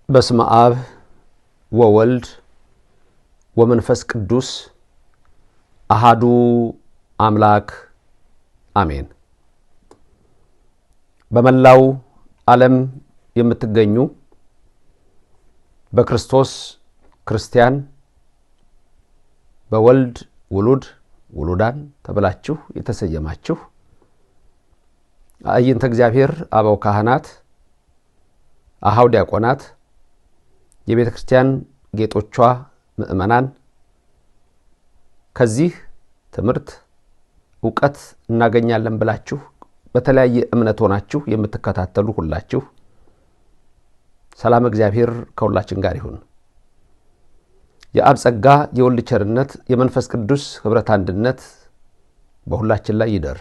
በስመ አብ ወወልድ ወመንፈስ ቅዱስ አሃዱ አምላክ አሜን። በመላው ዓለም የምትገኙ በክርስቶስ ክርስቲያን በወልድ ውሉድ ውሉዳን ተብላችሁ የተሰየማችሁ አይንተ እግዚአብሔር አበው ካህናት አሃው ዲያቆናት የቤተ ክርስቲያን ጌጦቿ ምእመናን ከዚህ ትምህርት ዕውቀት እናገኛለን ብላችሁ በተለያየ እምነት ሆናችሁ የምትከታተሉ ሁላችሁ ሰላም እግዚአብሔር ከሁላችን ጋር ይሁን። የአብ ጸጋ የወልድ ቸርነት የመንፈስ ቅዱስ ኅብረት አንድነት በሁላችን ላይ ይደር።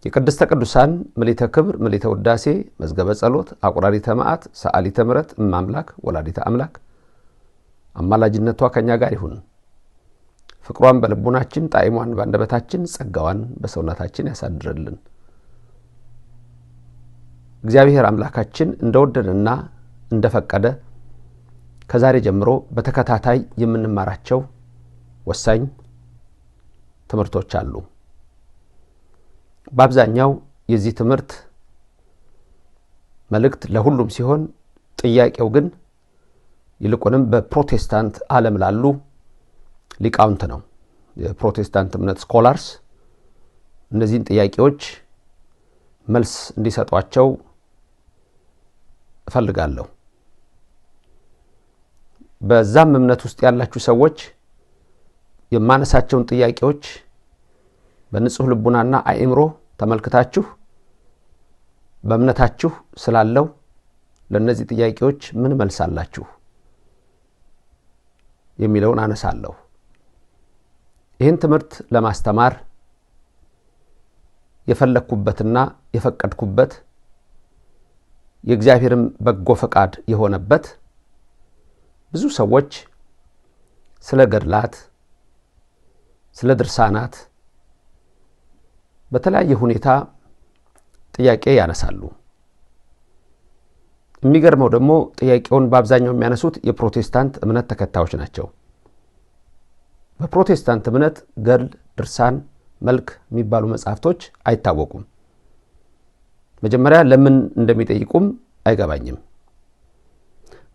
የቅድስተ ቅዱሳን ምልዕተ ክብር ምልዕተ ውዳሴ መዝገበ ጸሎት አቁራሪተ መዓት ሰዓሊተ ምሕረት እማምላክ ወላዲተ አምላክ አማላጅነቷ ከኛ ጋር ይሁን። ፍቅሯን በልቡናችን ጣዕሟን በአንደበታችን ጸጋዋን በሰውነታችን ያሳድርልን። እግዚአብሔር አምላካችን እንደወደደና እንደፈቀደ ከዛሬ ጀምሮ በተከታታይ የምንማራቸው ወሳኝ ትምህርቶች አሉ። በአብዛኛው የዚህ ትምህርት መልእክት ለሁሉም ሲሆን ጥያቄው ግን ይልቁንም በፕሮቴስታንት ዓለም ላሉ ሊቃውንት ነው። የፕሮቴስታንት እምነት ስኮላርስ እነዚህን ጥያቄዎች መልስ እንዲሰጧቸው እፈልጋለሁ። በዛም እምነት ውስጥ ያላችሁ ሰዎች የማነሳቸውን ጥያቄዎች በንጹህ ልቡናና አእምሮ ተመልክታችሁ በእምነታችሁ ስላለው ለነዚህ ጥያቄዎች ምን መልሳላችሁ የሚለውን አነሳለሁ። ይህን ትምህርት ለማስተማር የፈለኩበትና የፈቀድኩበት የእግዚአብሔርም በጎ ፈቃድ የሆነበት ብዙ ሰዎች ስለ ገድላት ስለ ድርሳናት በተለያየ ሁኔታ ጥያቄ ያነሳሉ። የሚገርመው ደግሞ ጥያቄውን በአብዛኛው የሚያነሱት የፕሮቴስታንት እምነት ተከታዮች ናቸው። በፕሮቴስታንት እምነት ገድል፣ ድርሳን፣ መልክ የሚባሉ መጻሕፍቶች አይታወቁም። መጀመሪያ ለምን እንደሚጠይቁም አይገባኝም።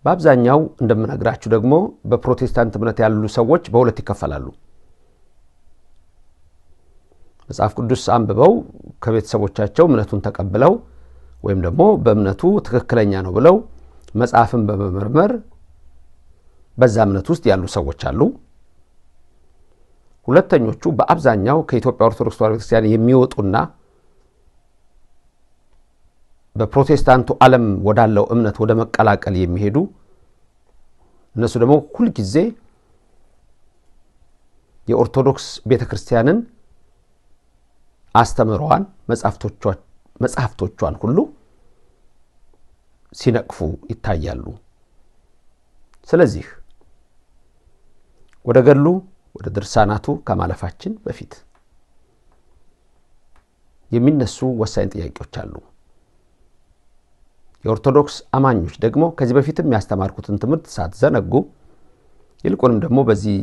በአብዛኛው እንደምነግራችሁ ደግሞ በፕሮቴስታንት እምነት ያሉ ሰዎች በሁለት ይከፈላሉ። መጽሐፍ ቅዱስ አንብበው ከቤተሰቦቻቸው እምነቱን ተቀብለው ወይም ደግሞ በእምነቱ ትክክለኛ ነው ብለው መጽሐፍን በመመርመር በዛ እምነት ውስጥ ያሉ ሰዎች አሉ። ሁለተኞቹ በአብዛኛው ከኢትዮጵያ ኦርቶዶክስ ተዋሕዶ ቤተክርስቲያን የሚወጡና በፕሮቴስታንቱ ዓለም ወዳለው እምነት ወደ መቀላቀል የሚሄዱ እነሱ ደግሞ ሁሉ ጊዜ የኦርቶዶክስ ቤተክርስቲያንን አስተምሯን መጻሕፍቶቿን ሁሉ ሲነቅፉ ይታያሉ። ስለዚህ ወደ ገድሉ ወደ ድርሳናቱ ከማለፋችን በፊት የሚነሱ ወሳኝ ጥያቄዎች አሉ። የኦርቶዶክስ አማኞች ደግሞ ከዚህ በፊትም ያስተማርኩትን ትምህርት ሳትዘነጉ ይልቁንም ደግሞ በዚህ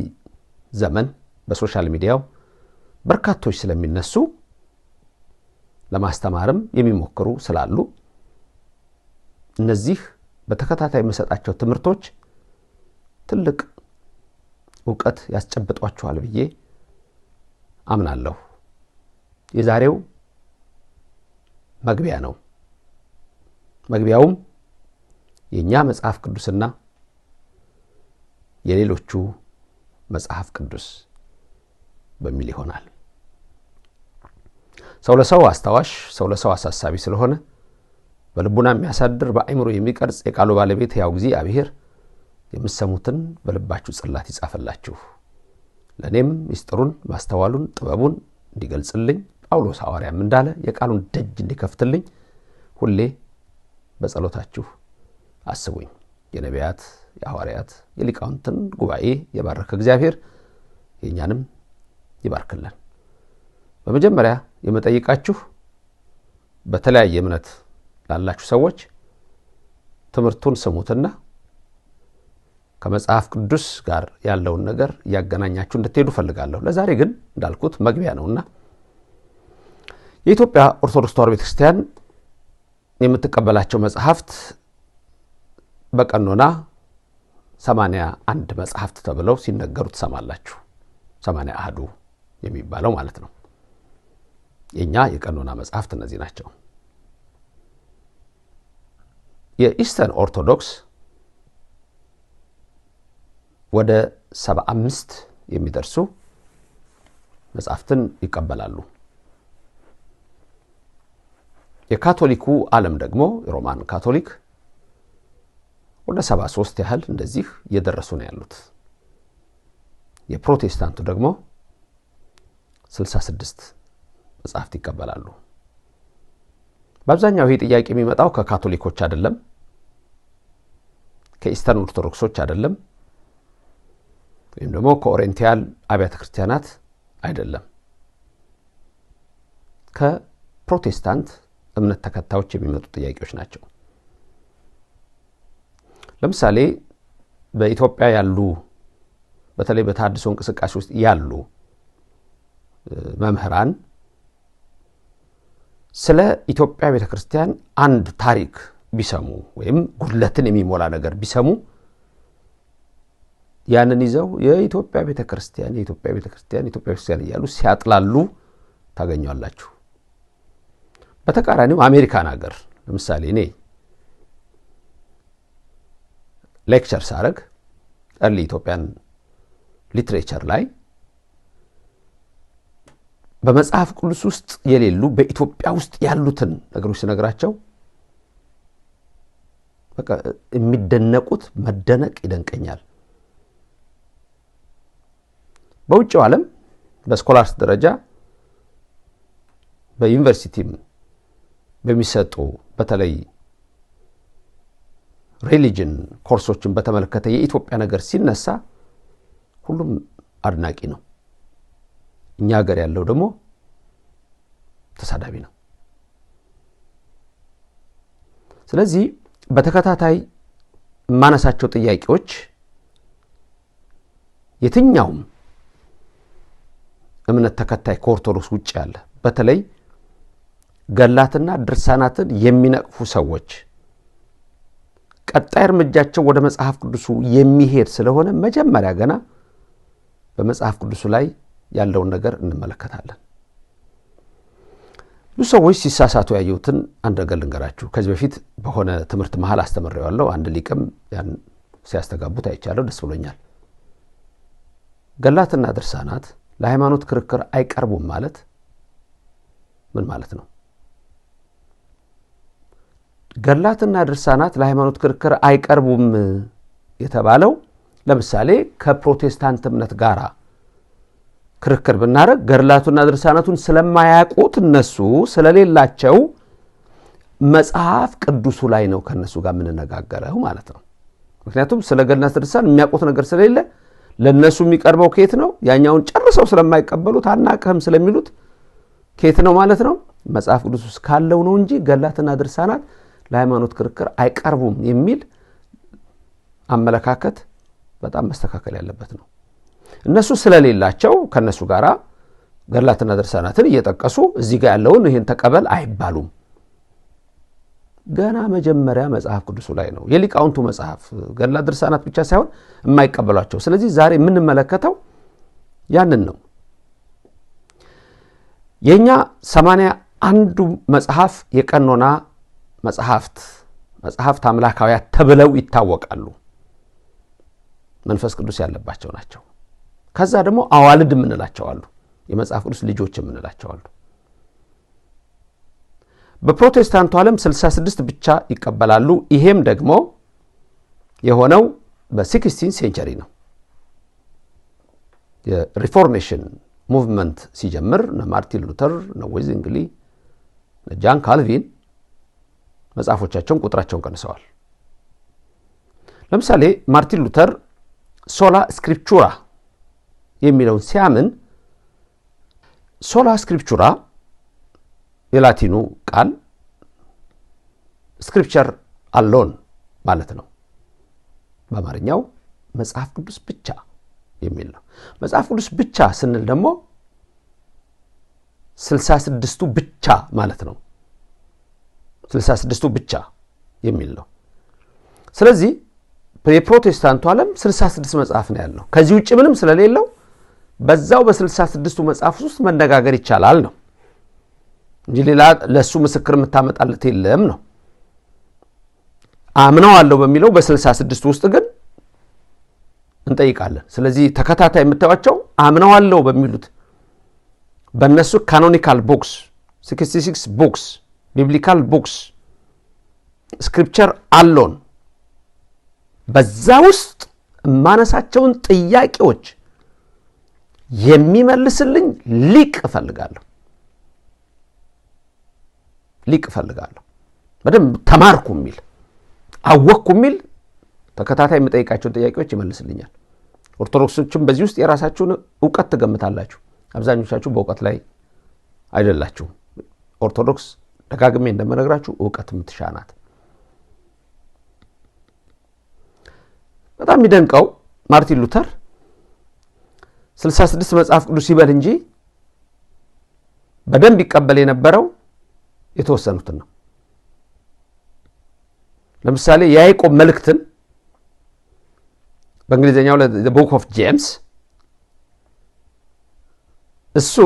ዘመን በሶሻል ሚዲያው በርካቶች ስለሚነሱ ለማስተማርም የሚሞክሩ ስላሉ እነዚህ በተከታታይ መሰጣቸው ትምህርቶች ትልቅ ዕውቀት ያስጨብጧቸዋል ብዬ አምናለሁ። የዛሬው መግቢያ ነው። መግቢያውም የኛ መጽሐፍ ቅዱስና የሌሎቹ መጽሐፍ ቅዱስ በሚል ይሆናል። ሰው ለሰው አስተዋሽ ሰው ለሰው አሳሳቢ ስለሆነ በልቡና የሚያሳድር በአእምሮ የሚቀርጽ የቃሉ ባለቤት ያው እግዚአብሔር የምትሰሙትን በልባችሁ ጽላት ይጻፈላችሁ። ለኔም ምስጢሩን ማስተዋሉን ጥበቡን እንዲገልጽልኝ ጳውሎስ ሐዋርያም እንዳለ የቃሉን ደጅ እንዲከፍትልኝ ሁሌ በጸሎታችሁ አስቡኝ። የነቢያት የሐዋርያት የሊቃውንትን ጉባኤ የባረከ እግዚአብሔር የኛንም ይባርክልን። በመጀመሪያ የመጠይቃችሁ በተለያየ እምነት ላላችሁ ሰዎች ትምህርቱን ስሙትና ከመጽሐፍ ቅዱስ ጋር ያለውን ነገር ያገናኛችሁ እንድትሄዱ ፈልጋለሁ። ለዛሬ ግን እንዳልኩት መግቢያ ነውና የኢትዮጵያ ኦርቶዶክስ ተዋሕዶ ቤተክርስቲያን የምትቀበላቸው መጽሐፍት በቀኖና 81 መጽሐፍት ተብለው ሲነገሩ ትሰማላችሁ። 80 አሐዱ የሚባለው ማለት ነው። የኛ የቀኖና መጽሐፍት እነዚህ ናቸው። የኢስተርን ኦርቶዶክስ ወደ 75 የሚደርሱ መጽሐፍትን ይቀበላሉ። የካቶሊኩ ዓለም ደግሞ የሮማን ካቶሊክ ወደ 73 ያህል እንደዚህ እየደረሱ ነው ያሉት። የፕሮቴስታንቱ ደግሞ 66 መጽሐፍት ይቀበላሉ። በአብዛኛው ይሄ ጥያቄ የሚመጣው ከካቶሊኮች አይደለም፣ ከኢስተርን ኦርቶዶክሶች አይደለም፣ ወይም ደግሞ ከኦሪየንታል አብያተ ክርስቲያናት አይደለም፣ ከፕሮቴስታንት እምነት ተከታዮች የሚመጡ ጥያቄዎች ናቸው። ለምሳሌ በኢትዮጵያ ያሉ በተለይ በተሐድሶ እንቅስቃሴ ውስጥ ያሉ መምህራን ስለ ኢትዮጵያ ቤተክርስቲያን አንድ ታሪክ ቢሰሙ ወይም ጉድለትን የሚሞላ ነገር ቢሰሙ ያንን ይዘው የኢትዮጵያ ቤተክርስቲያን እያሉ ሲያጥላሉ ታገኛላችሁ። በተቃራኒው አሜሪካን ሀገር ለምሳሌ እኔ ሌክቸር ሳረግ early ኢትዮጵያን ሊትሬቸር ላይ በመጽሐፍ ቅዱስ ውስጥ የሌሉ በኢትዮጵያ ውስጥ ያሉትን ነገሮች ሲነግራቸው በቃ የሚደነቁት መደነቅ ይደንቀኛል። በውጭው ዓለም በስኮላርስ ደረጃ በዩኒቨርሲቲም በሚሰጡ በተለይ ሪሊጅን ኮርሶችን በተመለከተ የኢትዮጵያ ነገር ሲነሳ ሁሉም አድናቂ ነው። እኛ ሀገር ያለው ደግሞ ተሳዳቢ ነው። ስለዚህ በተከታታይ ማነሳቸው ጥያቄዎች የትኛውም እምነት ተከታይ ከኦርቶዶክስ ውጭ ያለ በተለይ ገላትና ድርሳናትን የሚነቅፉ ሰዎች ቀጣይ እርምጃቸው ወደ መጽሐፍ ቅዱሱ የሚሄድ ስለሆነ መጀመሪያ ገና በመጽሐፍ ቅዱሱ ላይ ያለውን ነገር እንመለከታለን። ብዙ ሰዎች ሲሳሳቱ ያዩትን አንድ ነገር ልንገራችሁ። ከዚህ በፊት በሆነ ትምህርት መሃል አስተምሬዋለሁ። አንድ ሊቅም ያን ሲያስተጋቡት አይቻለሁ፣ ደስ ብሎኛል። ገላትና ድርሳናት ለሃይማኖት ክርክር አይቀርቡም ማለት ምን ማለት ነው? ገላትና ድርሳናት ለሃይማኖት ክርክር አይቀርቡም የተባለው ለምሳሌ ከፕሮቴስታንት እምነት ጋር ክርክር ብናረግ ገላቱና ድርሳናቱን ስለማያውቁት እነሱ ስለሌላቸው መጽሐፍ ቅዱሱ ላይ ነው ከነሱ ጋር ምንነጋገረው ማለት ነው። ምክንያቱም ስለ ገላትና ድርሳን የሚያውቁት ነገር ስለሌለ ለነሱ የሚቀርበው ከየት ነው? ያኛውን ጨርሰው ስለማይቀበሉት አናቀህም ስለሚሉት ከየት ነው ማለት ነው? መጽሐፍ ቅዱስ ውስጥ ካለው ነው እንጂ ገላትና ድርሳናት ለሃይማኖት ክርክር አይቀርቡም የሚል አመለካከት በጣም መስተካከል ያለበት ነው። እነሱ ስለሌላቸው ከነሱ ጋራ ገላትና ድርሳናትን እየጠቀሱ እዚህ ጋር ያለውን ይሄን ተቀበል አይባሉም። ገና መጀመሪያ መጽሐፍ ቅዱሱ ላይ ነው የሊቃውንቱ መጽሐፍ ገላት ድርሳናት ብቻ ሳይሆን የማይቀበሏቸው። ስለዚህ ዛሬ የምንመለከተው ያንን ነው። የኛ 81ዱ መጽሐፍ የቀኖና መጽሐፍት አምላካውያት ተብለው ይታወቃሉ። መንፈስ ቅዱስ ያለባቸው ናቸው። ከዛ ደግሞ አዋልድ የምንላቸው አሉ፣ የመጽሐፍ ቅዱስ ልጆች የምንላቸው አሉ። በፕሮቴስታንቱ ዓለም 66 ብቻ ይቀበላሉ። ይሄም ደግሞ የሆነው በ16 ሴንቸሪ ነው። የሪፎርሜሽን ሙቭመንት ሲጀምር ማርቲን ሉተር፣ ዌዝንግሊ፣ ጃን ካልቪን መጽሐፎቻቸውን ቁጥራቸውን ቀንሰዋል። ለምሳሌ ማርቲን ሉተር ሶላ ስክሪፕቹራ የሚለውን ሲያምን ሶላ ስክሪፕቹራ የላቲኑ ቃል ስክሪፕቸር አሎን ማለት ነው። በአማርኛው መጽሐፍ ቅዱስ ብቻ የሚል ነው። መጽሐፍ ቅዱስ ብቻ ስንል ደግሞ 66ቱ ብቻ ማለት ነው። 66ቱ ብቻ የሚል ነው። ስለዚህ የፕሮቴስታንቱ ዓለም 66 መጽሐፍ ነው ያለው። ከዚህ ውጭ ምንም ስለሌለው በዛው በ66ቱ መጽሐፍ ውስጥ መነጋገር ይቻላል ነው እንጂ ሌላ ለሱ ምስክር የምታመጣለት የለም ነው። አምነዋለሁ በሚለው በ66 ውስጥ ግን እንጠይቃለን። ስለዚህ ተከታታይ የምታዩቸው አምነዋለሁ በሚሉት በእነሱ ካኖኒካል ቡክስ 66 ቡክስ ቢብሊካል ቡክስ ስክሪፕቸር አሎን በዛ ውስጥ ማነሳቸውን ጥያቄዎች የሚመልስልኝ ሊቅ እፈልጋለሁ። በደንብ ተማርኩ የሚል አወቅኩ የሚል ተከታታይ የምጠይቃቸውን ጥያቄዎች ይመልስልኛል። ኦርቶዶክሶችም በዚህ ውስጥ የራሳችሁን ዕውቀት ትገምታላችሁ። አብዛኞቻችሁ በዕውቀት ላይ አይደላችሁም። ኦርቶዶክስ ደጋግሜ እንደምነግራችሁ ዕውቀት የምትሻናት። በጣም የሚደንቀው ማርቲን ሉተር 66 መጽሐፍ ቅዱስ ይበል እንጂ በደንብ ይቀበል የነበረው የተወሰኑትን ነው። ለምሳሌ የያዕቆብ መልእክትን በእንግሊዘኛው the book of James እሱ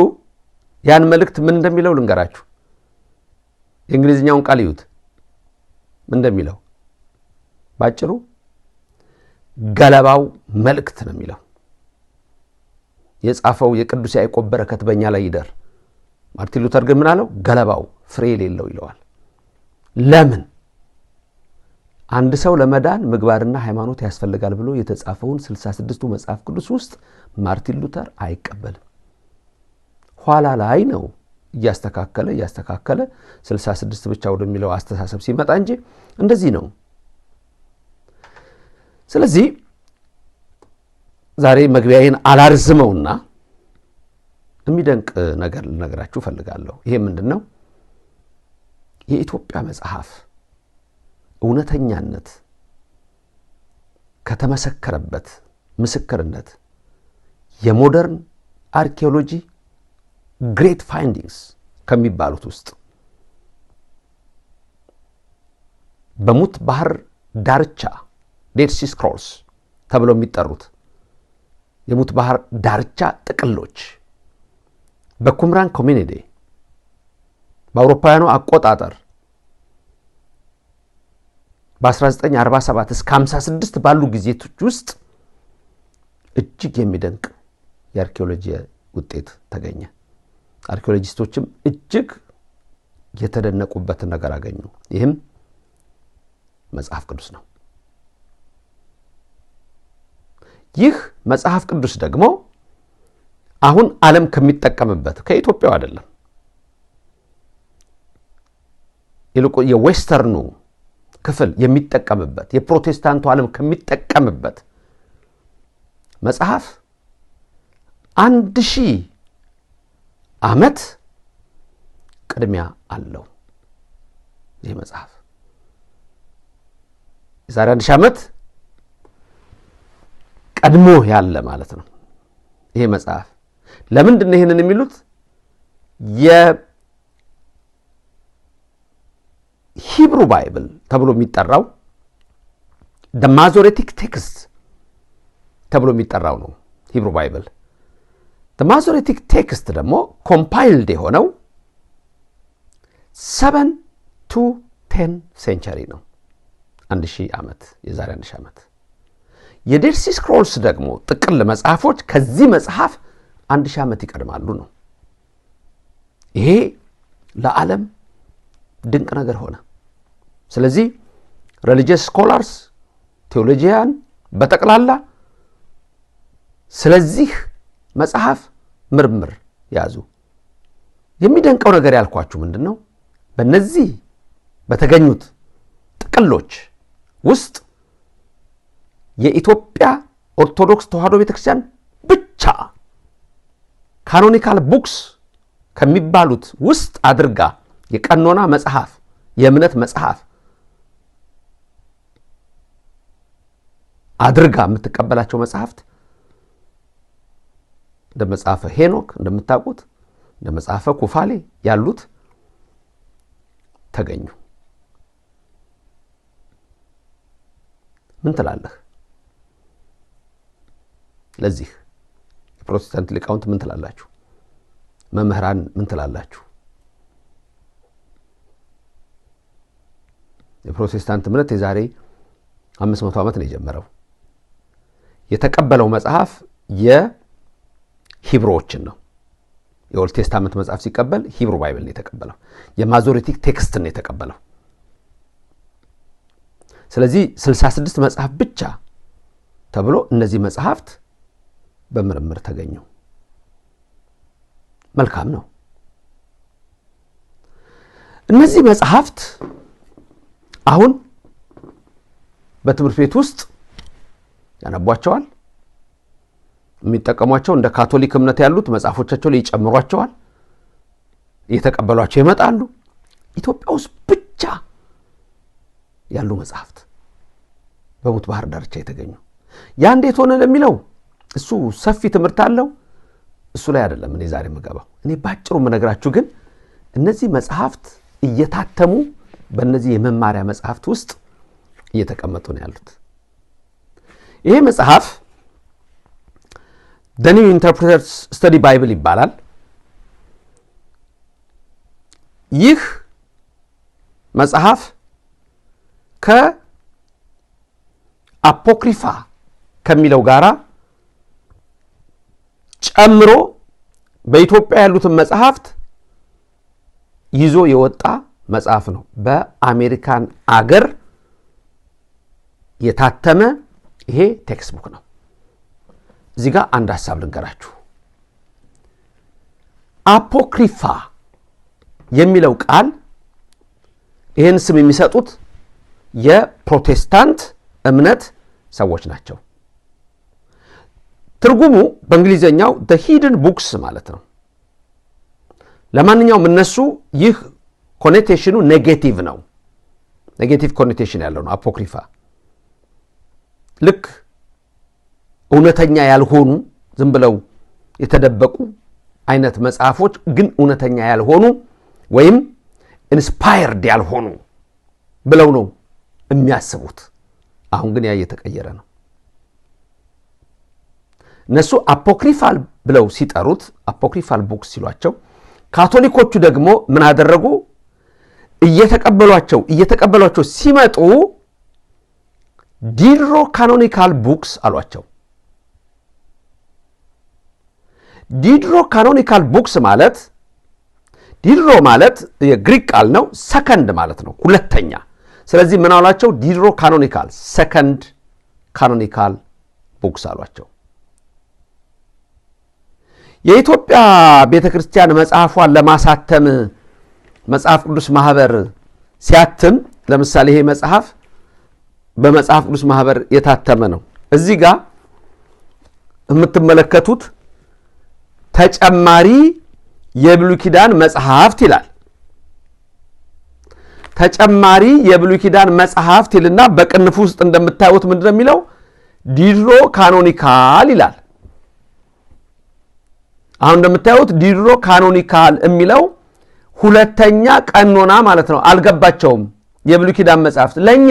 ያን መልእክት ምን እንደሚለው ልንገራችሁ። የእንግሊዘኛውን ቃል ይዩት ምን እንደሚለው። ባጭሩ ገለባው መልእክት ነው የሚለው። የጻፈው የቅዱስ ያዕቆብ በረከት በእኛ ላይ ይደር። ማርቲን ሉተር ግን ምን አለው? ገለባው ፍሬ የሌለው ይለዋል። ለምን? አንድ ሰው ለመዳን ምግባርና ሃይማኖት ያስፈልጋል ብሎ የተጻፈውን 66ቱ መጽሐፍ ቅዱስ ውስጥ ማርቲን ሉተር አይቀበልም። ኋላ ላይ ነው እያስተካከለ 66 ብቻ ወደሚለው አስተሳሰብ ሲመጣ እንጂ እንደዚህ ነው። ስለዚህ ዛሬ መግቢያዬን አላርዝመውና የሚደንቅ ነገር ልነግራችሁ ፈልጋለሁ። ይሄ ምንድነው? የኢትዮጵያ መጽሐፍ እውነተኛነት ከተመሰከረበት ምስክርነት የሞደርን አርኪኦሎጂ ግሬት ፋይንዲንግስ ከሚባሉት ውስጥ በሙት ባህር ዳርቻ ዴድ ሲ ስክሮልስ ተብለው የሚጠሩት የሙት ባህር ዳርቻ ጥቅሎች በኩምራን ኮሚኒቲ በአውሮፓውያኑ አቆጣጠር በ1947 እስከ 56 ባሉ ጊዜቶች ውስጥ እጅግ የሚደንቅ የአርኪኦሎጂ ውጤት ተገኘ። አርኪኦሎጂስቶችም እጅግ የተደነቁበትን ነገር አገኙ። ይህም መጽሐፍ ቅዱስ ነው። ይህ መጽሐፍ ቅዱስ ደግሞ አሁን ዓለም ከሚጠቀምበት ከኢትዮጵያው አይደለም፣ ይልቁ የዌስተርኑ ክፍል የሚጠቀምበት የፕሮቴስታንቱ ዓለም ከሚጠቀምበት መጽሐፍ 1000 ዓመት ቅድሚያ አለው። ይህ መጽሐፍ የዛሬ 1000 ዓመት ቀድሞ ያለ ማለት ነው። ይሄ መጽሐፍ ለምንድን ነው ይሄንን የሚሉት? የሂብሩ ባይብል ተብሎ የሚጠራው the Masoretic text ተብሎ የሚጠራው ነው ሂብሩ ባይብል። the Masoretic text ደግሞ ኮምፓይልድ የሆነው 7 to 10 ሴንቸሪ ነው። 1000 ዓመት የዛሬ 1000 ዓመት። የዴድ ሲ ስክሮልስ ደግሞ ጥቅል መጽሐፎች ከዚህ መጽሐፍ 1000 ዓመት ይቀድማሉ ነው። ይሄ ለዓለም ድንቅ ነገር ሆነ። ስለዚህ ሪሊጂየስ ስኮላርስ ቴዎሎጂያን በጠቅላላ ስለዚህ መጽሐፍ ምርምር ያዙ። የሚደንቀው ነገር ያልኳችሁ ምንድነው? በእነዚህ በተገኙት ጥቅሎች ውስጥ የኢትዮጵያ ኦርቶዶክስ ተዋሕዶ ቤተክርስቲያን ብቻ ካኖኒካል ቡክስ ከሚባሉት ውስጥ አድርጋ የቀኖና መጽሐፍ የእምነት መጽሐፍ አድርጋ የምትቀበላቸው መጽሐፍት እንደ መጽሐፈ ሄኖክ እንደምታውቁት እንደ መጽሐፈ ኩፋሌ ያሉት ተገኙ። ምን ትላለህ? ለዚህ የፕሮቴስታንት ሊቃውንት ምን ትላላችሁ? መምህራን ምን ትላላችሁ? የፕሮቴስታንት እምነት የዛሬ 500 ዓመት ነው የጀመረው። የተቀበለው መጽሐፍ የሂብሮዎችን ነው። የኦልድ ቴስታመንት መጽሐፍ ሲቀበል ሂብሩ ባይብል ነው የተቀበለው። የማዞሪቲክ ቴክስት ነው የተቀበለው። ስለዚህ 66 መጽሐፍ ብቻ ተብሎ እነዚህ መጽሐፍት በምርምር ተገኙ። መልካም ነው። እነዚህ መጽሐፍት አሁን በትምህርት ቤት ውስጥ ያነቧቸዋል። የሚጠቀሟቸው እንደ ካቶሊክ እምነት ያሉት መጽሐፎቻቸው ላይ ይጨምሯቸዋል። እየተቀበሏቸው ይመጣሉ። ኢትዮጵያ ውስጥ ብቻ ያሉ መጽሐፍት በሙት ባህር ዳርቻ የተገኙ። ያ እንዴት ሆነ ለሚለው እሱ ሰፊ ትምህርት አለው። እሱ ላይ አይደለም እኔ ዛሬ የምገባው። እኔ ባጭሩ የምነግራችሁ ግን እነዚህ መጽሐፍት እየታተሙ በእነዚህ የመማሪያ መጽሐፍት ውስጥ እየተቀመጡ ነው ያሉት። ይሄ መጽሐፍ The New Interpreter's Study Bible ይባላል። ይህ መጽሐፍ ከአፖክሪፋ ከሚለው ጋራ ጨምሮ በኢትዮጵያ ያሉትን መጽሐፍት ይዞ የወጣ መጽሐፍ ነው። በአሜሪካን አገር የታተመ ይሄ ቴክስት ቡክ ነው። እዚህ ጋር አንድ ሐሳብ ልንገራችሁ። አፖክሪፋ የሚለው ቃል ይህን ስም የሚሰጡት የፕሮቴስታንት እምነት ሰዎች ናቸው። ትርጉሙ በእንግሊዘኛው the hidden books ማለት ነው። ለማንኛውም እነሱ ይህ ኮኔቴሽኑ ኔጌቲቭ ነው። ኔጌቲቭ ኮኔቴሽን ያለው ነው አፖክሪፋ። ልክ እውነተኛ ያልሆኑ ዝም ብለው የተደበቁ አይነት መጽሐፎች ግን እውነተኛ ያልሆኑ ወይም ኢንስፓየርድ ያልሆኑ ብለው ነው የሚያስቡት። አሁን ግን ያ እየተቀየረ ነው። እነሱ አፖክሪፋል ብለው ሲጠሩት አፖክሪፋል ቡክስ ሲሏቸው፣ ካቶሊኮቹ ደግሞ ምን አደረጉ? እየተቀበሏቸው ሲመጡ ዲድሮ ካኖኒካል ቡክስ አሏቸው። ዲድሮ ካኖኒካል ቡክስ ማለት ዲድሮ ማለት የግሪክ ቃል ነው። ሰከንድ ማለት ነው፣ ሁለተኛ። ስለዚህ ምን አሏቸው? ዲድሮ ካኖኒካል ሰከንድ ካኖኒካል ቡክስ አሏቸው። የኢትዮጵያ ቤተክርስቲያን መጽሐፏን ለማሳተም መጽሐፍ ቅዱስ ማህበር ሲያትም፣ ለምሳሌ ይሄ መጽሐፍ በመጽሐፍ ቅዱስ ማህበር የታተመ ነው። እዚህ ጋር የምትመለከቱት ተጨማሪ የብሉይ ኪዳን መጽሐፍት ይላል። ተጨማሪ የብሉይ ኪዳን መጽሐፍት ይልና በቅንፍ ውስጥ እንደምታዩት ምንድነው የሚለው? ዲድሮ ካኖኒካል ይላል። አሁን እንደምታዩት ዲድሮ ካኖኒካል የሚለው ሁለተኛ ቀኖና ማለት ነው። አልገባቸውም። የብሉይ ኪዳን መጽሐፍት ለኛ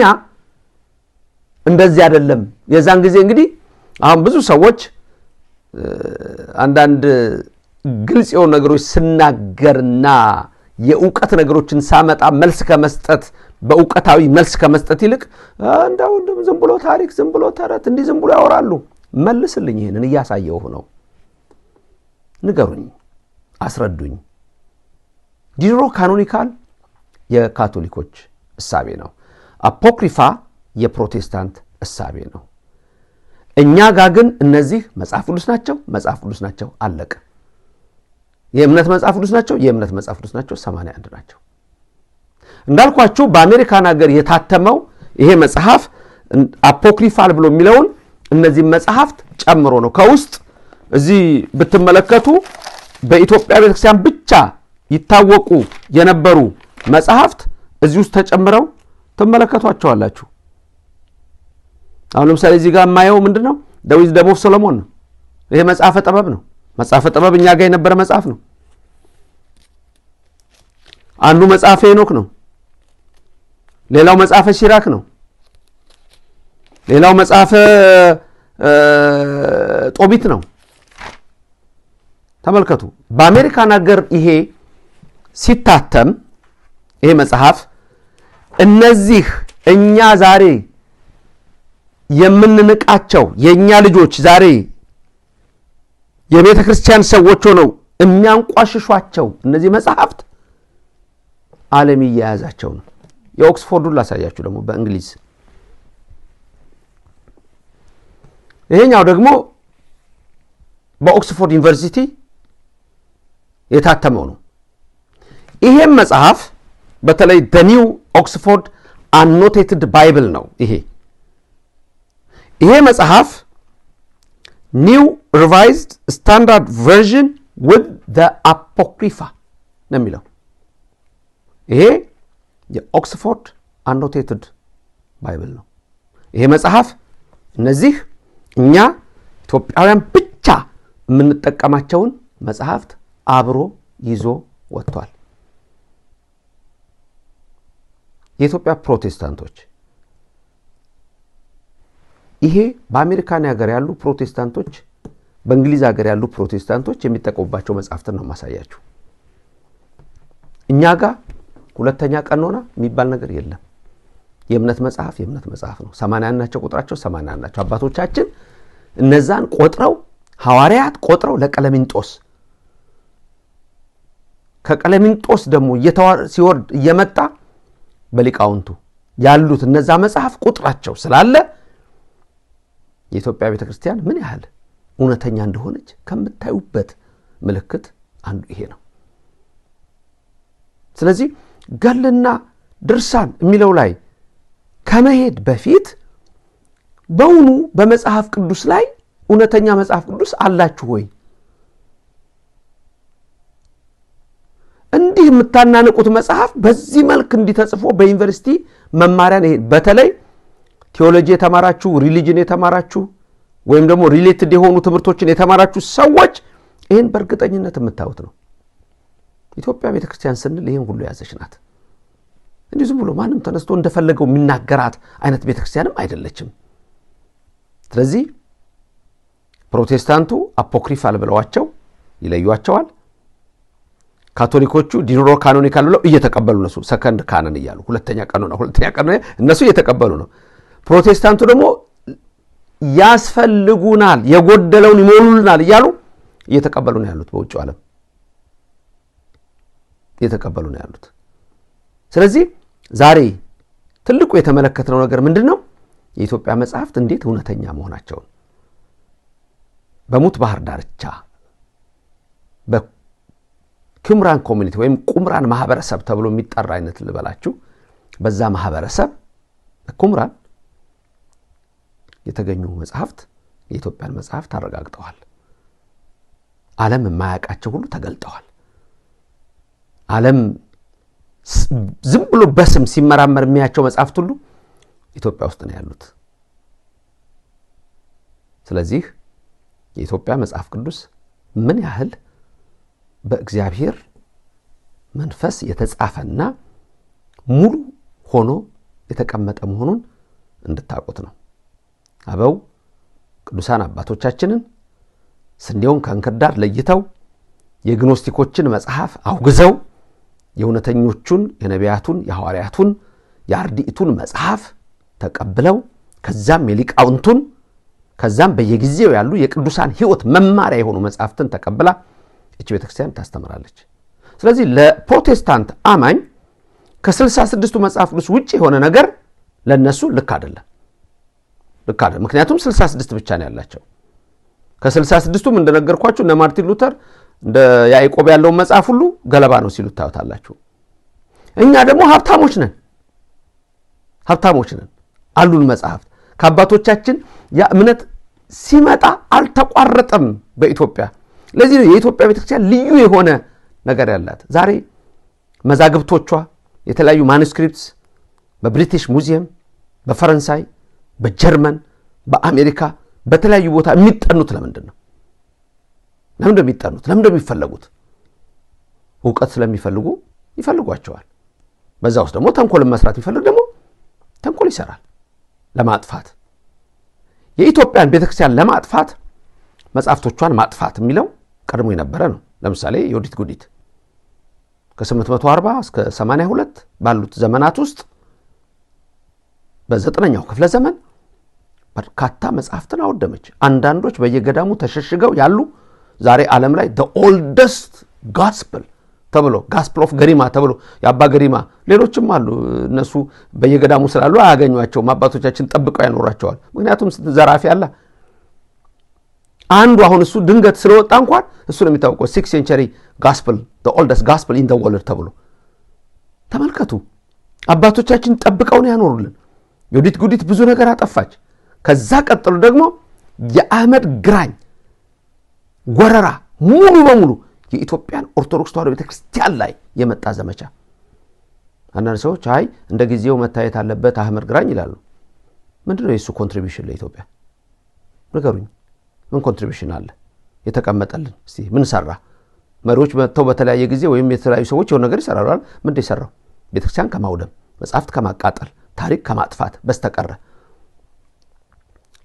እንደዚህ አይደለም። የዛን ጊዜ እንግዲህ አሁን ብዙ ሰዎች አንዳንድ ግልጽ የሆኑ ነገሮች ስናገርና የእውቀት ነገሮችን ሳመጣ መልስ ከመስጠት በእውቀታዊ መልስ ከመስጠት ይልቅ እንደው ዝም ብሎ ታሪክ ዝም ብሎ ተረት እንዲህ ዝም ብሎ ያወራሉ። መልስልኝ፣ ይሄንን እያሳየው ነው። ንገሩኝ፣ አስረዱኝ። ዲድሮ ካኖኒካል የካቶሊኮች እሳቤ ነው። አፖክሪፋ የፕሮቴስታንት እሳቤ ነው። እኛ ጋር ግን እነዚህ መጽሐፍ ቅዱስ ናቸው፣ አለቀ። የእምነት መጽሐፍ ቅዱስ ናቸው፣ የእምነት መጽሐፍ ቅዱስ ናቸው፣ 81 ናቸው። እንዳልኳችሁ በአሜሪካን ሀገር የታተመው ይሄ መጽሐፍ አፖክሪፋል ብሎ የሚለውን እነዚህ መጽሐፍት ጨምሮ ነው። ከውስጥ እዚህ ብትመለከቱ በኢትዮጵያ ቤተክርስቲያን ብቻ ይታወቁ የነበሩ መጽሐፍት እዚህ ውስጥ ተጨምረው ትመለከቷቸዋላችሁ። አሁን ለምሳሌ እዚህ ጋር የማየው ምንድነው ዳዊት ደሞ ሰሎሞን ነው። ይሄ መጽሐፈ ጥበብ ነው። መጽሐፈ ጥበብ እኛ ጋር የነበረ መጽሐፍ ነው። አንዱ መጽሐፈ ሄኖክ ነው። ሌላው መጽሐፈ ሲራክ ነው። ሌላው መጽሐፈ ጦቢት ነው። ተመልከቱ። በአሜሪካን ሀገር ይሄ ሲታተም ይሄ መጽሐፍ እነዚህ እኛ ዛሬ የምንንቃቸው የኛ ልጆች ዛሬ የቤተ ክርስቲያን ሰዎች ሆነው የሚያንቋሽሿቸው እነዚህ መጽሐፍት ዓለም ይያዛቸው ነው። የኦክስፎርዱን ላሳያችሁ ደግሞ በእንግሊዝ ይሄኛው ደግሞ በኦክስፎርድ ዩኒቨርሲቲ የታተመው ነው። ይሄም መጽሐፍ በተለይ the new Oxford annotated Bible ነው። ይሄ መጽሐፍ new revised standard version with the apocrypha ነው የሚለው። ይሄ የኦክስፎርድ annotated Bible ነው። ይሄ መጽሐፍ እነዚህ እኛ ኢትዮጵያውያን ብቻ የምንጠቀማቸውን መጽሐፍት አብሮ ይዞ ወጥቷል። የኢትዮጵያ ፕሮቴስታንቶች ይሄ በአሜሪካን ሀገር ያሉ ፕሮቴስታንቶች በእንግሊዝ ሀገር ያሉ ፕሮቴስታንቶች የሚጠቀሙባቸው መጽሐፍትን ነው ማሳያችሁ። እኛ ጋር ሁለተኛ ቀኖና የሚባል ነገር የለም። የእምነት መጽሐፍ ነው። 80 ናቸው ቁጥራቸው 80 ናቸው። አባቶቻችን እነዛን ቆጥረው ሐዋርያት ቆጥረው ለቀለሚንጦስ ከቀለሚንጦስ ደግሞ ሲወርድ እየመጣ በሊቃውንቱ ያሉት እነዛ መጽሐፍ ቁጥራቸው ስላለ የኢትዮጵያ ቤተክርስቲያን ምን ያህል እውነተኛ እንደሆነች ከምታዩበት ምልክት አንዱ ይሄ ነው። ስለዚህ ገልና ድርሳን የሚለው ላይ ከመሄድ በፊት በእውኑ በመጽሐፍ ቅዱስ ላይ እውነተኛ መጽሐፍ ቅዱስ አላችሁ ወይ? እንዲህ የምታናንቁት መጽሐፍ በዚህ መልክ እንዲተጽፎ በዩኒቨርሲቲ መማሪያን ይሄ በተለይ ቴዎሎጂ የተማራችሁ ሪሊጅን የተማራችሁ ወይም ደግሞ ሪሌትድ የሆኑ ትምህርቶችን የተማራችሁ ሰዎች ይሄን በእርግጠኝነት የምታዩት ነው። ኢትዮጵያ ቤተክርስቲያን ስንል ይሄን ሁሉ ያዘች ናት። እንዲህ ዝም ብሎ ማንም ተነስቶ እንደፈለገው የሚናገራት አይነት ቤተክርስቲያንም አይደለችም። ስለዚህ ፕሮቴስታንቱ አፖክሪፋል ብለዋቸው ይለዩዋቸዋል። ካቶሊኮቹ ዲኖሮ ካኖኒካል ብለው እየተቀበሉ ነው። ሰከንድ ካኖን ይያሉ ሁለተኛ ቀኖና እነሱ እየተቀበሉ ነው። ፕሮቴስታንቱ ደግሞ ያስፈልጉናል የጎደለውን ይሞሉልናል ይያሉ እየተቀበሉ ነው ያሉት። በውጭ ዓለም እየተቀበሉ ነው ያሉት። ስለዚህ ዛሬ ትልቁ የተመለከተው ነገር ምንድነው? የኢትዮጵያ መጽሐፍት እንዴት እውነተኛ መሆናቸው በሙት ባህር ዳርቻ በኩምራን ኮሚኒቲ ወይም ቁምራን ማህበረሰብ ተብሎ የሚጠራ አይነት ልበላችሁ በዛ ማህበረሰብ በኩምራን የተገኙ መጽሐፍት የኢትዮጵያን መጽሐፍት አረጋግጠዋል። ዓለም የማያውቃቸው ሁሉ ተገልጠዋል። ዓለም ዝም ብሎ በስም ሲመራመር የሚያቸው መጽሐፍት ሁሉ ኢትዮጵያ ውስጥ ነው ያሉት። ስለዚህ የኢትዮጵያ መጽሐፍ ቅዱስ ምን ያህል በእግዚአብሔር መንፈስ የተጻፈና ሙሉ ሆኖ የተቀመጠ መሆኑን እንድታውቁት ነው። አበው ቅዱሳን አባቶቻችንን ስንዴውን ከእንክርዳድ ለይተው የግኖስቲኮችን መጽሐፍ አውግዘው የእውነተኞቹን የነቢያቱን የሐዋርያቱን የአርድእቱን መጽሐፍ ተቀብለው ከዛም የሊቃውንቱን ከዛም በየጊዜው ያሉ የቅዱሳን ሕይወት መማሪያ የሆኑ መጽሐፍትን ተቀብላ እቺ ቤተክርስቲያን ታስተምራለች። ስለዚህ ለፕሮቴስታንት አማኝ ከ66ቱ መጽሐፍ ቅዱስ ውጪ የሆነ ነገር ለነሱ ልክ አይደለም። ምክንያቱም 66 ብቻ ነው ያላቸው። ከ66ቱም እንደነገርኳችሁ እነ ማርቲን ሉተር እንደ ያዕቆብ ያለው መጽሐፍ ሁሉ ገለባ ነው ሲሉ ታውታላችሁ። እኛ ደግሞ ሀብታሞች ነን አሉን መጽሐፍት ከአባቶቻችን ያ እምነት ሲመጣ አልተቋረጠም በኢትዮጵያ። ለዚህ ነው የኢትዮጵያ ቤተክርስቲያን ልዩ የሆነ ነገር ያላት። ዛሬ መዛግብቶቿ የተለያዩ ማኑስክሪፕትስ በብሪቲሽ ሙዚየም፣ በፈረንሳይ፣ በጀርመን፣ በአሜሪካ በተለያዩ ቦታ የሚጠኑት ለምንድን ነው? ለምን እንደሚጠኑት ለምን እንደሚፈልጉት ዕውቀት ስለሚፈልጉ ይፈልጓቸዋል። በዛ ውስጥ ደግሞ ተንኮል መስራት ይፈልግ ደግሞ ተንኮል ይሰራል ለማጥፋት። የኢትዮጵያን ቤተክርስቲያን ለማጥፋት መጻፍቶቿን ማጥፋት የሚለው ቀድሞ የነበረ ነው። ለምሳሌ ዮዲት ጉዲት ከ840 እስከ 82 ባሉት ዘመናት ውስጥ በ9ኛው ክፍለ ዘመን በርካታ መጻፍትን አወደመች። አንዳንዶች በየገዳሙ ተሸሽገው ያሉ ዛሬ ዓለም ላይ the oldest gospel ተብሎ gospel of ገሪማ ተብሎ ያባ ገሪማ ሌሎችም አሉ። እነሱ በየገዳሙ ስላሉ አያገኙአቸውም። አባቶቻችን ጠብቀው ያኖራቸዋል። ምክንያቱም ዘራፊ አለ። አንዱ አሁን እሱ ድንገት ስለወጣ እንኳን እሱ ነው የሚታወቀው 6th century gospel the oldest gospel in the world ተብሎ ተመልከቱ። አባቶቻችን ጠብቀው ነው ያኖሩልን። ዮዲት ጉዲት ብዙ ነገር አጠፋች። ከዛ ቀጥሎ ደግሞ የአህመድ ግራኝ ወረራ ሙሉ በሙሉ የኢትዮጵያን ኦርቶዶክስ ተዋሕዶ ቤተክርስቲያን ላይ የመጣ ዘመቻ። አንዳንድ ሰዎች አይ እንደ ጊዜው መታየት አለበት አህመድ ግራኝ ይላሉ። ምንድነው የሱ ኮንትሪቢዩሽን ለኢትዮጵያ? ንገሩኝ። ምን ኮንትሪቢዩሽን አለ የተቀመጠልን? እስቲ ምን ሰራ? መሪዎች መጥተው በተለያየ ጊዜ ወይም የተለያዩ ሰዎች የሆነ ነገር ይሰራሉ አይደል? ምን ይሰራው? ቤተክርስቲያን ከማውደም መጻሕፍት ከማቃጠል ታሪክ ከማጥፋት በስተቀር።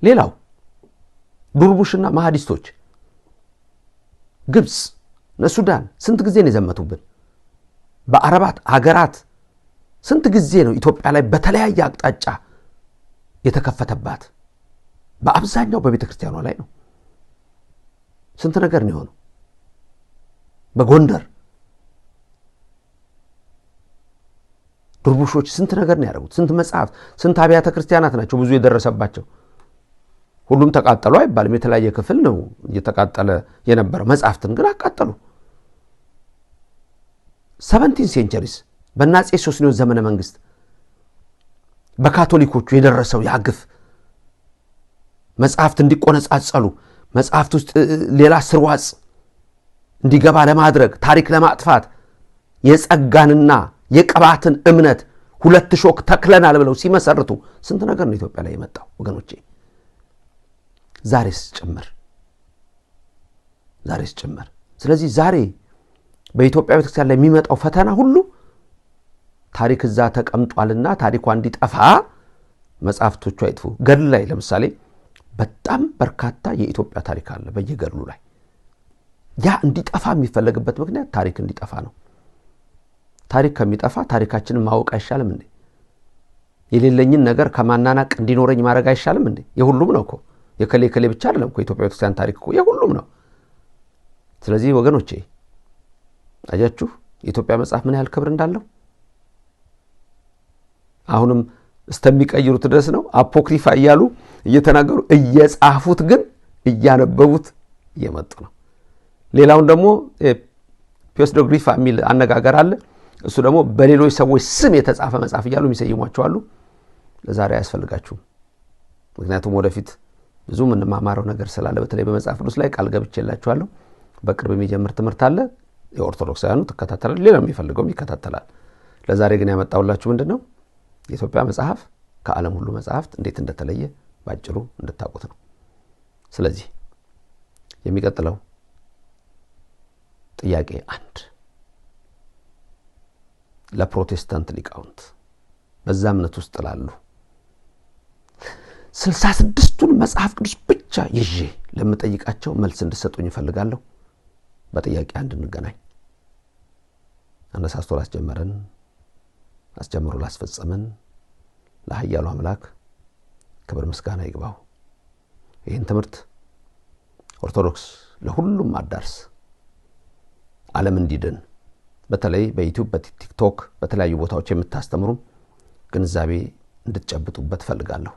ሌላው ዱርቡሽና ማህዲስቶች ግብጽ ለሱዳን ስንት ጊዜ ነው የዘመቱብን? በአረባት ሀገራት ስንት ጊዜ ነው ኢትዮጵያ ላይ በተለያየ አቅጣጫ የተከፈተባት? በአብዛኛው በቤተክርስቲያኗ ላይ ነው። ስንት ነገር ነው የሆነው? በጎንደር ዱርቡሾች ስንት ነገር ነው ያደረጉት? ስንት መጽሐፍ ስንት አብያተ ክርስቲያናት ናቸው ብዙ የደረሰባቸው? ሁሉም ተቃጠሉ አይባልም። የተለያየ ክፍል ነው እየተቃጠለ የነበረው። መጽሐፍትን ግን አቃጠሉ። 17th centuries በአፄ ሶስኒዮስ ዘመነ መንግስት በካቶሊኮቹ የደረሰው ያግፍ መጽሐፍት እንዲቆነጻጸሉ መጽሐፍት ውስጥ ሌላ ስርዋጽ እንዲገባ ለማድረግ ታሪክ ለማጥፋት የጸጋንና የቅባትን እምነት ሁለት ሾክ ተክለናል ብለው ሲመሰርቱ ስንት ነገር ነው ኢትዮጵያ ላይ የመጣው ወገኖቼ። ዛሬስ ጭምር። ስለዚህ ዛሬ በኢትዮጵያ ቤተክርስቲያን ላይ የሚመጣው ፈተና ሁሉ ታሪክ እዛ ተቀምጧልና ታሪኳ እንዲጠፋ መጽሐፍቶቹ አይጥፉ። ገድል ላይ ለምሳሌ በጣም በርካታ የኢትዮጵያ ታሪክ አለ በየገድሉ ላይ። ያ እንዲጠፋ የሚፈለግበት ምክንያት ታሪክ እንዲጠፋ ነው። ታሪክ ከሚጠፋ ታሪካችንን ማወቅ አይሻልም እንዴ? የሌለኝን ነገር ከማናናቅ እንዲኖረኝ ማድረግ አይሻልም እንዴ? የሁሉም ነው እኮ የከሌ ብቻ አይደለም እኮ የኢትዮጵያ ቤተክርስቲያን ታሪክ እኮ የሁሉም ነው። ስለዚህ ወገኖቼ አያችሁ የኢትዮጵያ መጽሐፍ ምን ያህል ክብር እንዳለው አሁንም እስተሚቀይሩት ድረስ ነው አፖክሪፋ እያሉ እየተናገሩ እየጻፉት ግን እያነበቡት እየመጡ ነው። ሌላውን ደግሞ ፒዮስዶግሪፋ የሚል አነጋገር አለ። እሱ ደግሞ በሌሎች ሰዎች ስም የተጻፈ መጽሐፍ እያሉ የሚሰይሟቸው አሉ። ለዛሬ አያስፈልጋችሁም። ምክንያቱም ወደፊት ብዙ ምንማማረው ነገር ስላለ በተለይ በመጽሐፍ ቅዱስ ላይ ቃል ገብቼላችኋለሁ። በቅርብ የሚጀምር ትምህርት አለ። የኦርቶዶክሳውያኑ ተከታተላል፣ ሌላ የሚፈልገውም ይከታተላል። ለዛሬ ግን ያመጣውላችሁ ምንድነው የኢትዮጵያ መጽሐፍ ከዓለም ሁሉ መጽሐፍት እንዴት እንደተለየ ባጭሩ እንድታውቁት ነው። ስለዚህ የሚቀጥለው ጥያቄ 1 ለፕሮቴስታንት ሊቃውንት በዛ እምነት ውስጥ ላሉ 66ቱን መጽሐፍ ቅዱስ ብቻ ይዤ ለምጠይቃቸው መልስ እንድሰጡኝ እፈልጋለሁ። በጥያቄ 1 እንገናኝ። አነሳስቶ ላስጀመረን አስጀምሮ ላስፈጸመን ለኃያሉ አምላክ ክብር ምስጋና ይግባው። ይህን ትምህርት ኦርቶዶክስ ለሁሉም አዳርስ፣ ዓለም እንዲድን በተለይ በዩቲዩብ በቲክቶክ በተለያዩ ቦታዎች የምታስተምሩ ግንዛቤ እንድትጨብጡበት ፈልጋለሁ።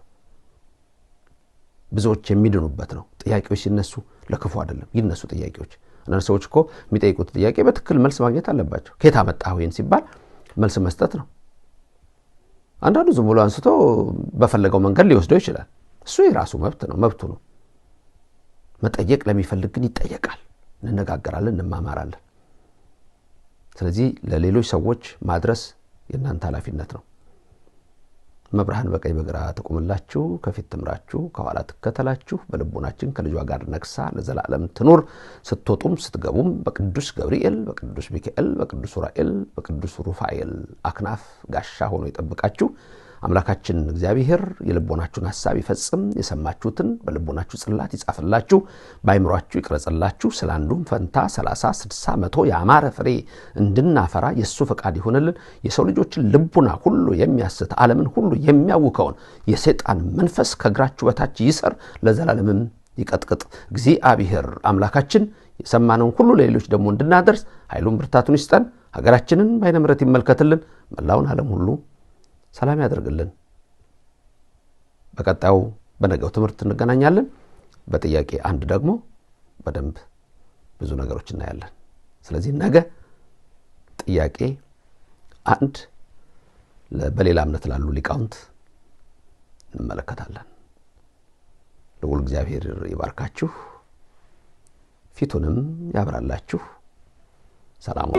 ብዙዎች የሚድኑበት ነው። ጥያቄዎች ሲነሱ ለክፉ አይደለም፣ ይነሱ ጥያቄዎች። አንዳንድ ሰዎች እኮ የሚጠይቁት ጥያቄ በትክክል መልስ ማግኘት አለባቸው። ከየት አመጣኸው ይሄን ሲባል መልስ መስጠት ነው። አንዳንዱ ዝም ብሎ አንስቶ በፈለገው መንገድ ሊወስደው ይችላል። እሱ የራሱ መብት ነው፣ መብቱ ነው። መጠየቅ ለሚፈልግ ግን ይጠየቃል። እንነጋገራለን፣ እንማማራለን። ስለዚህ ለሌሎች ሰዎች ማድረስ የእናንተ ኃላፊነት ነው። መብርሃን በቀኝ በግራ ተቆምላችሁ ከፊት ትምራችሁ ከኋላ ተከተላችሁ በልቦናችን ከልጇ ጋር ነግሳ ለዘላለም ትኑር ስትወጡም ስትገቡም በቅዱስ ገብርኤል በቅዱስ ሚካኤል በቅዱስ ኡራኤል በቅዱስ ሩፋኤል አክናፍ ጋሻ ሆኖ ይጠብቃችሁ አምላካችን እግዚአብሔር የልቦናችሁን ሐሳብ ይፈጽም የሰማችሁትን በልቦናችሁ ጽላት ይጻፍላችሁ ባይምሯችሁ ይቅረጽላችሁ ስላንዱም ፈንታ 30 60 100 ያማረ ፍሬ እንድናፈራ የሱ ፈቃድ ይሁንልን የሰው ልጆችን ልቦና ሁሉ የሚያስት ዓለምን ሁሉ የሚያውከውን የሰይጣን መንፈስ ከግራችሁ በታች ይሰር ለዘላለምም ይቀጥቅጥ እግዚአብሔር አምላካችን የሰማነውን ሁሉ ለሌሎች ደግሞ እንድናደርስ ኃይሉን ብርታቱን ይስጠን ሀገራችንን በዓይነ ምሕረት ይመልከትልን መላውን ዓለም ሁሉ ሰላም ያደርግልን በቀጣዩ በነገው ትምህርት እንገናኛለን በጥያቄ አንድ ደግሞ በደንብ ብዙ ነገሮች እናያለን ስለዚህ ነገ ጥያቄ አንድ በሌላ እምነት ላሉ ሊቃውንት እንመለከታለን ልዑል እግዚአብሔር ይባርካችሁ ፊቱንም ያብራላችሁ ሰላም